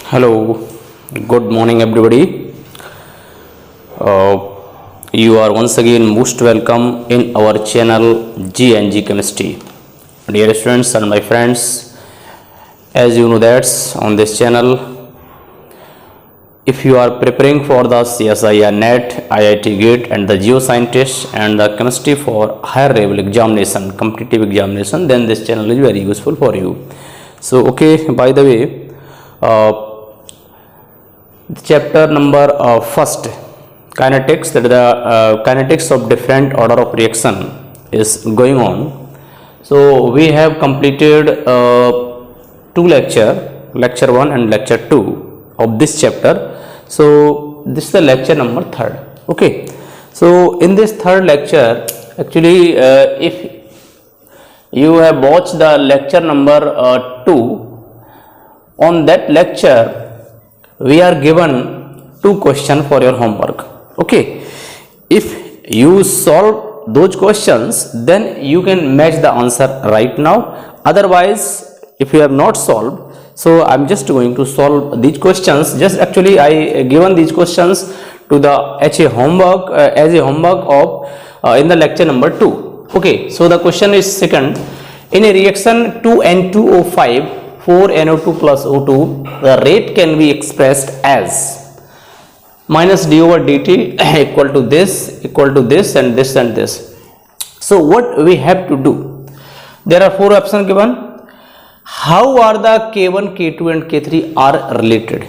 Hello, good morning everybody. You are once again most welcome in our channel G&G Chemistry. Dear students and my friends, as you know that on this channel, if you are preparing for the CSIR NET, IIT GATE and the Geoscientist and the chemistry for higher level examination, competitive examination, then this channel is very useful for you. So okay, by the way, chapter number first, kinetics, that the kinetics of different order of reaction is going on. So we have completed two lecture 1 and lecture 2 of this chapter. So this is the lecture number 3rd. Okay, so in this 3rd lecture, actually if you have watched the lecture number 2, on that lecture we are given 2 questions for your homework. Okay, if you solve those questions, then you can match the answer right now. Otherwise, if you have not solved, so I'm just going to solve these questions. Just actually I given these questions to the HA homework as a homework of in the lecture number 2. Okay, so the question is second: in a reaction 2N2O5 4NO2 plus O2, the rate can be expressed as minus d over dt equal to this and this and this. So what we have to do? There are 4 options given. How are the K1, K2 and K3 are related?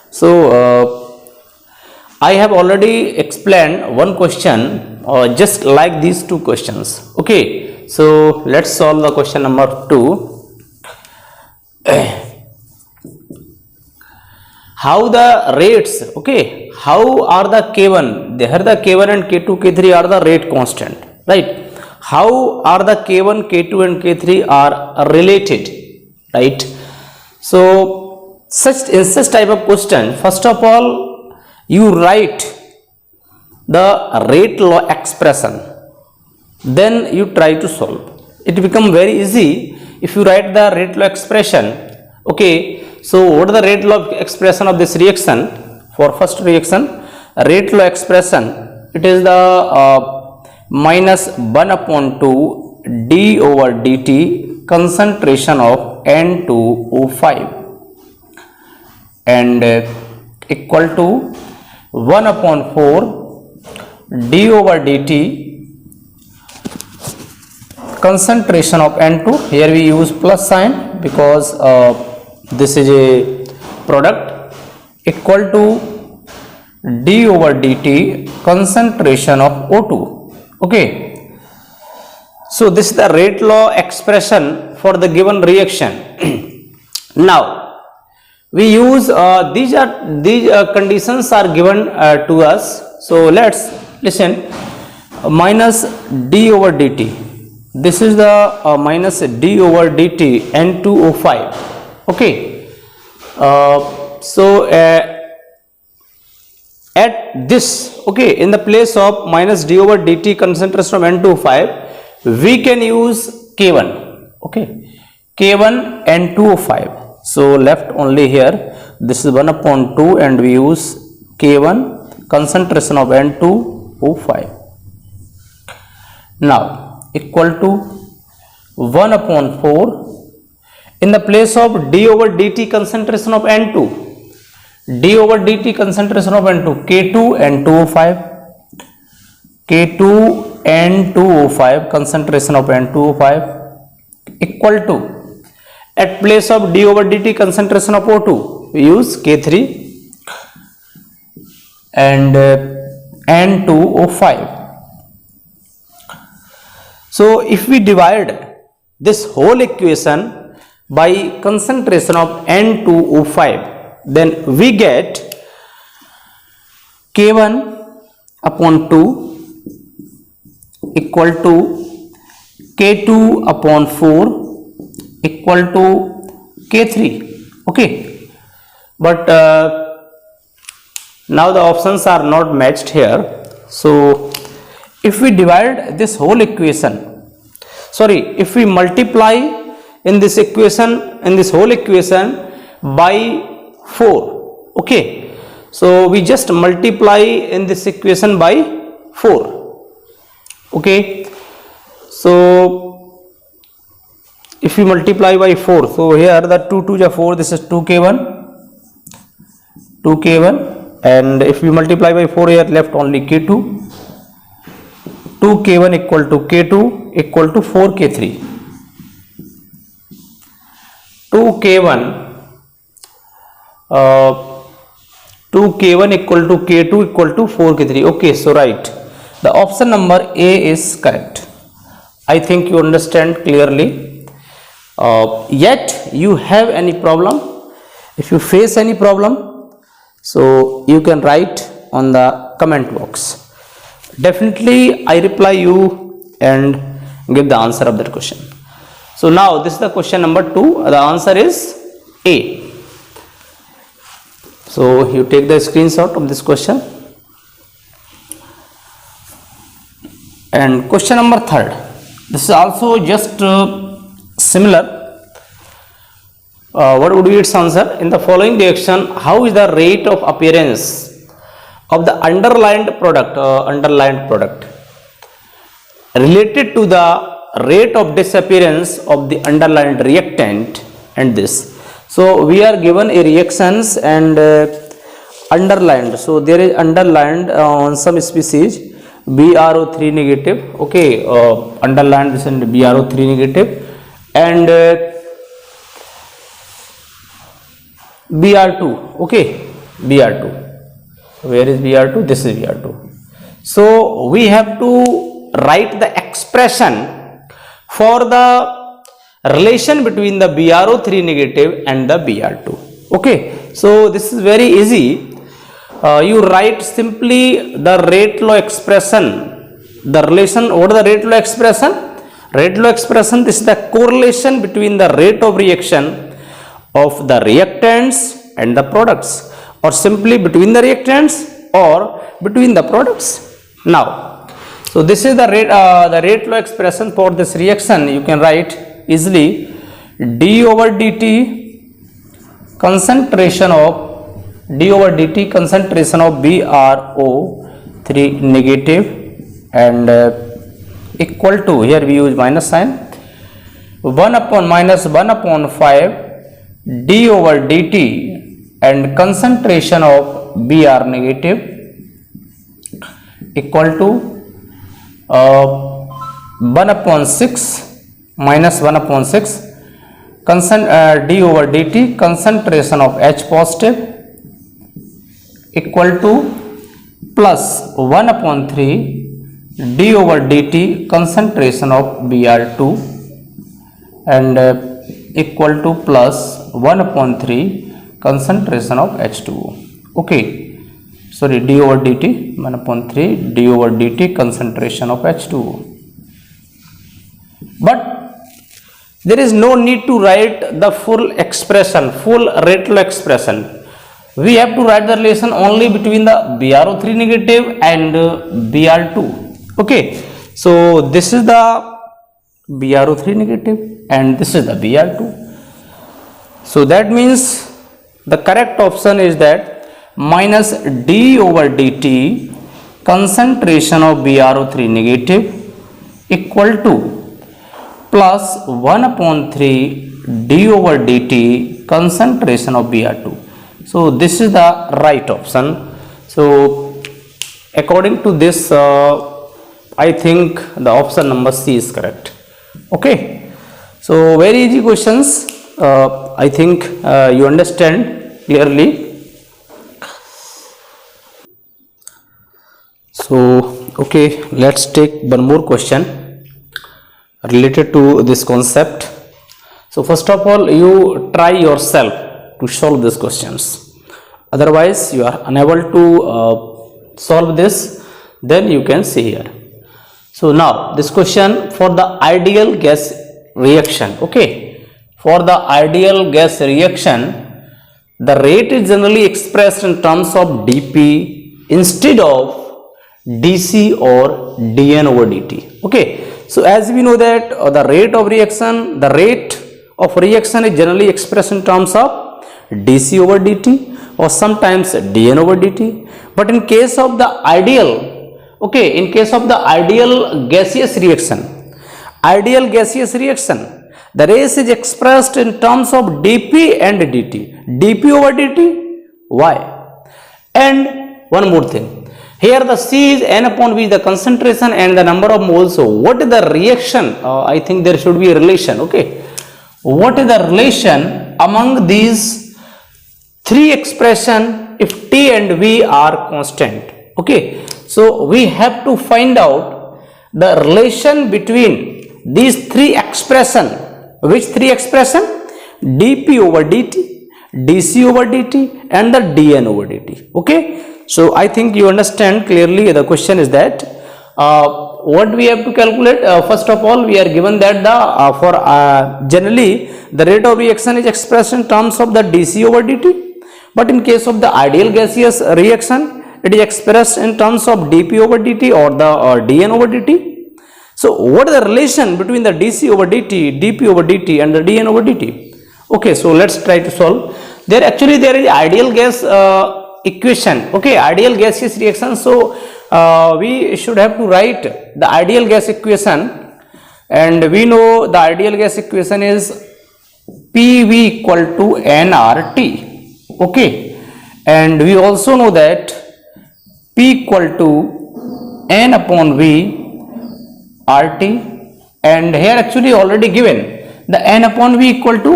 So I have already explained one question just like these 2 questions. Okay, so let's solve the question number 2. How the rates, okay, how are the K1, there the K1 and K2, K3 are the rate constant, right? How are the K1, K2 and K3 are related, right? So in such type of question, first of all you write the rate law expression, then you try to solve. It become very easy if you write the rate law expression. Okay, so what is the rate law expression of this reaction? For first reaction, rate law expression, it is the minus 1 upon 2 d over dt concentration of N2O5 and equal to 1 upon 4 d over dt concentration of N2. Here we use plus sign because this is a product, equal to d over dt concentration of O2. Okay, so this is the rate law expression for the given reaction. Now we use these conditions are given to us. So let's listen. Minus d over dt, this is the minus d over dt N2O5. Okay, so at this, okay, in the place of minus d over dt concentration of N2O5, we can use K1. Okay, K1 N2O5. So left only here, this is 1 upon 2 and we use K1 concentration of N2O5. Now equal to 1 upon 4 in the place of d over dt concentration of N2, d over dt concentration of N2, K2 N2O5, K2 N2O5 concentration of N2O5 equal to, at place of d over dt concentration of O2 we use K3 and N2O5. So if we divide this whole equation by concentration of N2O5, then we get K1 upon 2 equal to K2 upon 4 equal to K3. Okay, but Now the options are not matched here. So if we divide this whole equation, sorry, if we multiply in this equation, in this whole equation by 4, okay, so we just multiply in this equation by 4, okay. So if we multiply by 4, so here the 2 2 is 4, this is 2k1, 2k1, and if we multiply by 4, here left only k2, 2k1 equal to k2 equal to 4k3, 2k1 2k1 equal to k2 equal to 4k3. Okay, so right, the option number A is correct. I think you understand clearly. Yet you have any problem, if you face any problem, so you can write on the comment box. Definitely I reply you and give the answer of that question. So now this is the question number 2. The answer is A. So you take the screenshot of this question. And question number 3. This is also just similar. What would be its answer? In the following reaction, how is the rate of appearance of the underlined product related to the rate of disappearance of the underlined reactant and this? So we are given a reactions and underlined. So there is underlined on some species BRO3 negative, okay, underlined this and BRO3 negative, and BR2, okay, BR2. Where is BR2? This is BR2. So we have to write the expression for the relation between the BRO3 negative and the BR2. Okay, so this is very easy. You write simply the rate law expression, the relation. What is the rate law expression? Rate law expression, this is the correlation between the rate of reaction of the reactants and the products, or simply between the reactants or between the products. Now, so this is the rate law expression for this reaction. You can write easily d over dt concentration of BRO3 negative and equal to, here we use minus sign, 1 upon minus 1 upon 5 d over dt and concentration of Br negative equal to 1 upon 6 minus 1 upon 6 d over dt concentration of H positive equal to plus 1 upon 3 d over dt concentration of Br2 and equal to plus 1 upon 3 concentration of H2O. Okay, sorry, d over dt 1 upon 3 d over dt concentration of H2O. But there is no need to write the full expression, full rate law expression. We have to write the relation only between the BRO3 negative and Br2. Okay, so this is the BRO3 negative and this is the Br2. So that means the correct option is that minus d over dt concentration of BRO3 negative equal to plus 1 upon 3 d over dt concentration of Br2. So this is the right option. So according to this, I think the option number C is correct. Okay, so very easy questions. I think you understand clearly. So okay, let's take one more question related to this concept. So first of all, you try yourself to solve these questions. Otherwise, you are unable to solve this, then you can see here. So now this question for the ideal gas reaction. Okay, for the ideal gas reaction, the rate is generally expressed in terms of dp instead of dc or dn over dt. Okay, so as we know that the rate of reaction is generally expressed in terms of dc over dt or sometimes dn over dt. But in case of the ideal, okay, in case of the ideal gaseous reaction, the rate is expressed in terms of dp and dt, dp over dt. Why? And one more thing, here the C is n upon V, the concentration and the number of moles. So what is the reaction? I think there should be a relation. Okay, what is the relation among these three expression if T and V are constant? Okay, so we have to find out the relation between these three expression. Which three expression? dp over dt, dc over dt and the dn over dt. Okay, so I think you understand clearly. The question is that what we have to calculate. First of all, we are given that the generally the rate of reaction is expressed in terms of the dc over dt, but in case of the ideal gaseous reaction, it is expressed in terms of dp over dt or the dn over dt. So what is the relation between the dc over dt, dp over dt and the dn over dt? Okay, so let's try to solve. There is ideal gas equation. Okay, ideal gaseous reaction. So we should have to write the ideal gas equation, and we know the ideal gas equation is PV equal to nRT. Okay, and we also know that P equal to n upon V RT, and here actually already given the n upon V equal to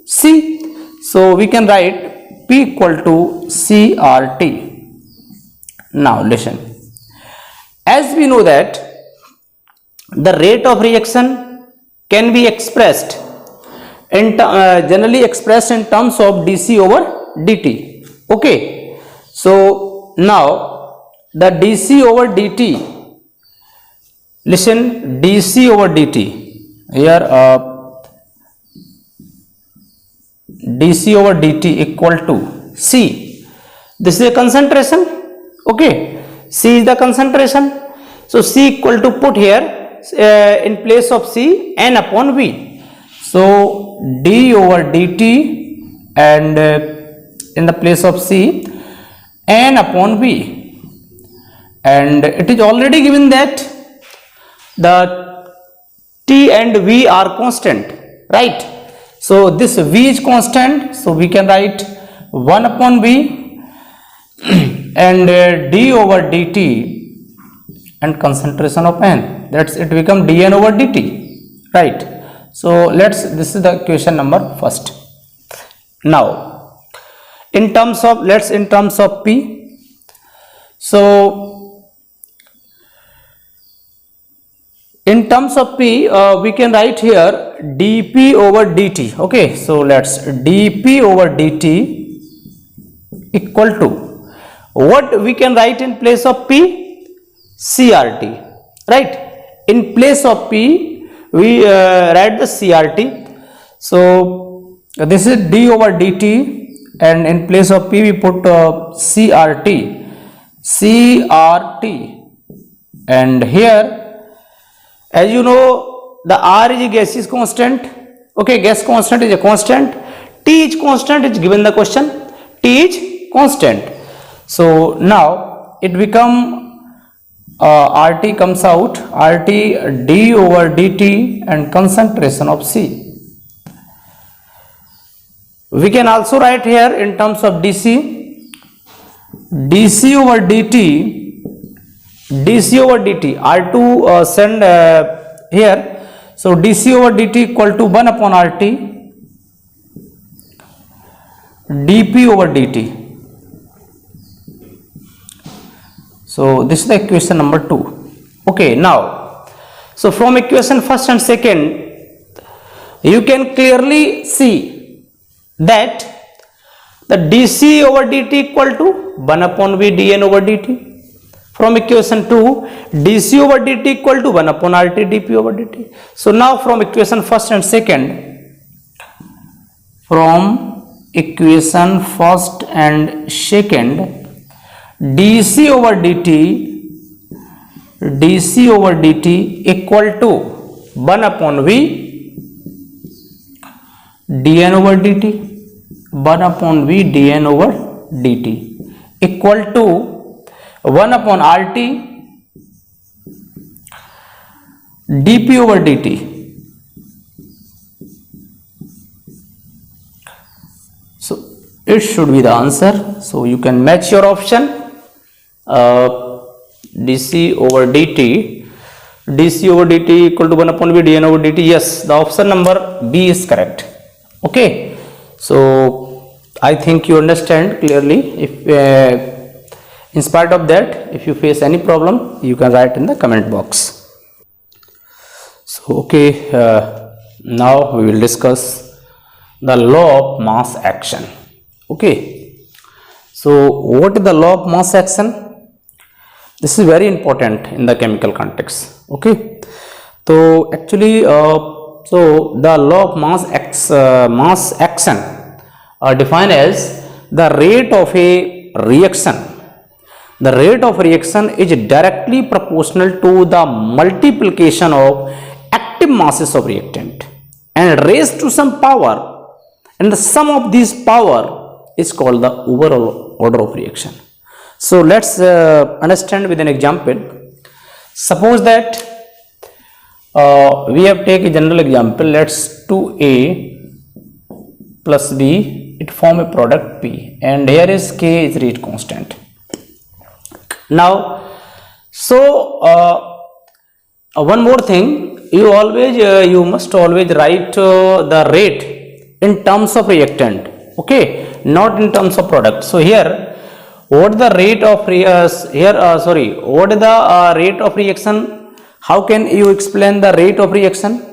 C. So we can write P equal to CRT. Now listen, as we know that the rate of reaction can be expressed in generally expressed in terms of dc over dt. Okay, so now the dc over dt, listen, dc over dt here, dc over dt equal to C. This is a concentration. Okay, C is the concentration. So C equal to, put here in place of C, n upon V. So d over dt, and in the place of C, n upon V, and it is already given that the T and V are constant, right? So this V is constant, so we can write 1 upon V and d over dt and concentration of n, that's it become dn over dt, right? So this is the equation number first. Now in terms of P, so in terms of P, we can write here dp over dt. Okay, so let's dp over dt equal to, what we can write in place of P? CRT, right? In place of P we write the CRT. So this is d over dt, and in place of P we put CRT, and here, as you know, the R is a gaseous constant. Okay, gas constant is a constant. T is constant, is given the question. T is constant. So now it become RT comes out, RT d over dt and concentration of C. We can also write here in terms of dc, dc over dt, R2 send here, so dc over dt equal to 1 upon RT dp over dt. So this is the equation number 2. Okay, now so from equation first and second you can clearly see that the dc over dt equal to 1 upon V dn over dt. From equation 2, dc over dt equal to 1 upon RT dp over dt. So now from equation first and second, from equation first and second, dc over dt equal to 1 upon v dn over dt, 1 upon v dn over dt equal to 1 upon rt dp over dt. So it should be the answer. So you can match your option. dc over dt equal to 1 upon v dn over dt. Yes, the option number B is correct. Okay, so I think you understand clearly. If in spite of that, if you face any problem, you can write in the comment box. So okay, now we will discuss the law of mass action. Okay, so what is the law of mass action? This is very important in the chemical context. Okay, so actually so the law of mass action are defined as the rate of a reaction. The rate of reaction is directly proportional to the multiplication of active masses of reactant and raised to some power, and the sum of these power is called the overall order of reaction. So let's understand with an example. Suppose that we have take a general example. Let's 2a plus b, it form a product p, and here is k is rate constant. Now, so one more thing, you must always write the rate in terms of reactant, okay, not in terms of product. So here, what the rate of what is the rate of reaction? How can you explain the rate of reaction?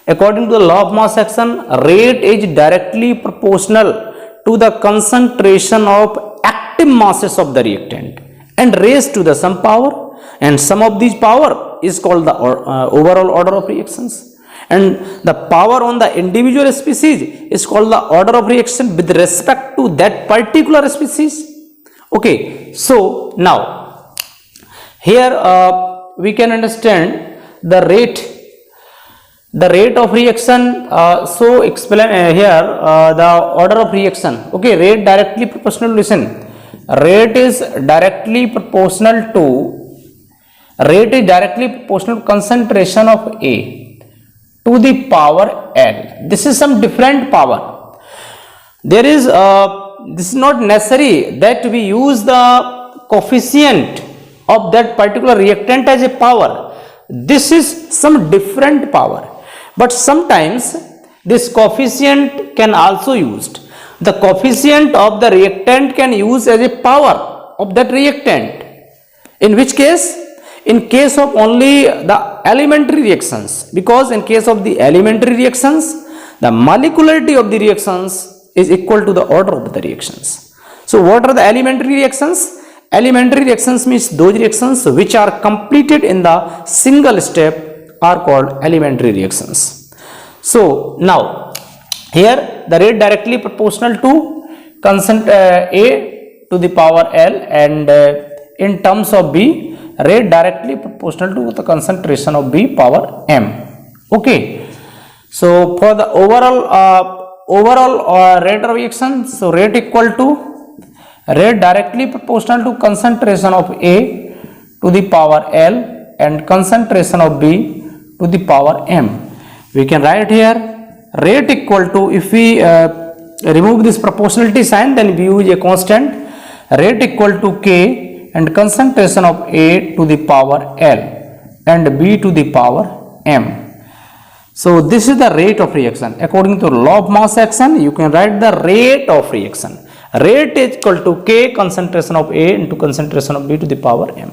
According to the law of mass action, rate is directly proportional to the concentration of active masses of the reactant and raised to the some power, and sum of these power is called the overall order of reactions, and the power on the individual species is called the order of reaction with respect to that particular species. Okay, so now here we can understand the rate of reaction. So explain here the order of reaction. Okay, rate directly proportional. Listen, rate is directly proportional to concentration of A to the power L. This is some different power. There is this is not necessary that we use the coefficient of that particular reactant as a power. This is some different power, but sometimes this coefficient can also used. The coefficient of the reactant can use as a power of that reactant. In which case? In case of only the elementary reactions, because in case of the elementary reactions, the molecularity of the reactions is equal to the order of the reactions. So what are the elementary reactions? Elementary reactions means those reactions which are completed in the single step are called elementary reactions. So now here the rate directly proportional to A to the power L, and in terms of B, rate directly proportional to the concentration of B power M. Okay, so for the overall rate of reaction, so rate equal to rate directly proportional to concentration of A to the power L and concentration of B to the power M. We can write here rate equal to, if we remove this proportionality sign, then we use a constant, rate equal to K and concentration of A to the power L and B to the power M. So this is the rate of reaction. According to law of mass action, you can write the rate of reaction. Rate is equal to K concentration of A into concentration of B to the power M.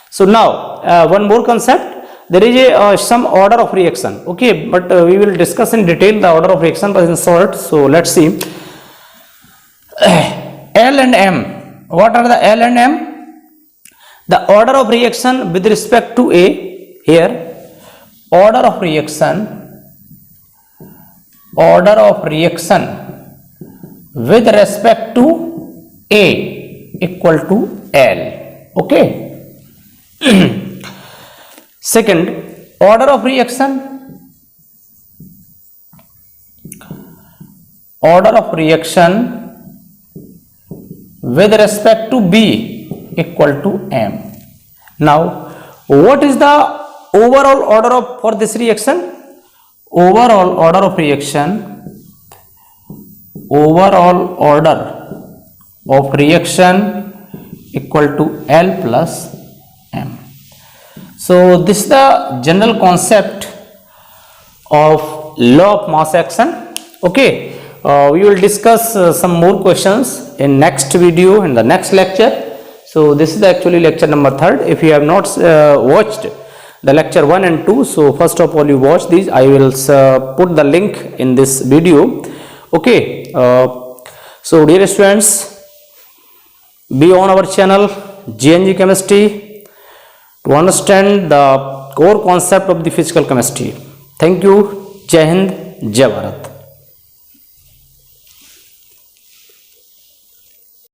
So now one more concept. There is some order of reaction. Okay, but we will discuss in detail the order of reaction, but in short. So let's see. L and M. What are the L and M? The order of reaction with respect to A here. Order of reaction with respect to A equal to L. Okay. Second, order of reaction. Order of reaction with respect to B equal to M. Now, what is the overall order of for this reaction? Overall order of reaction. Overall order of reaction equal to L plus M. So this is the general concept of law of mass action. Okay, we will discuss some more questions in next video in the next lecture. So this is actually lecture number 3rd. If you have not watched the lecture 1 and 2, so first of all you watch these. I will put the link in this video. Okay, so dear students, be on our channel GNG Chemistry to understand the core concept of the physical chemistry. Thank you. Jai Hind, Jai Bharat.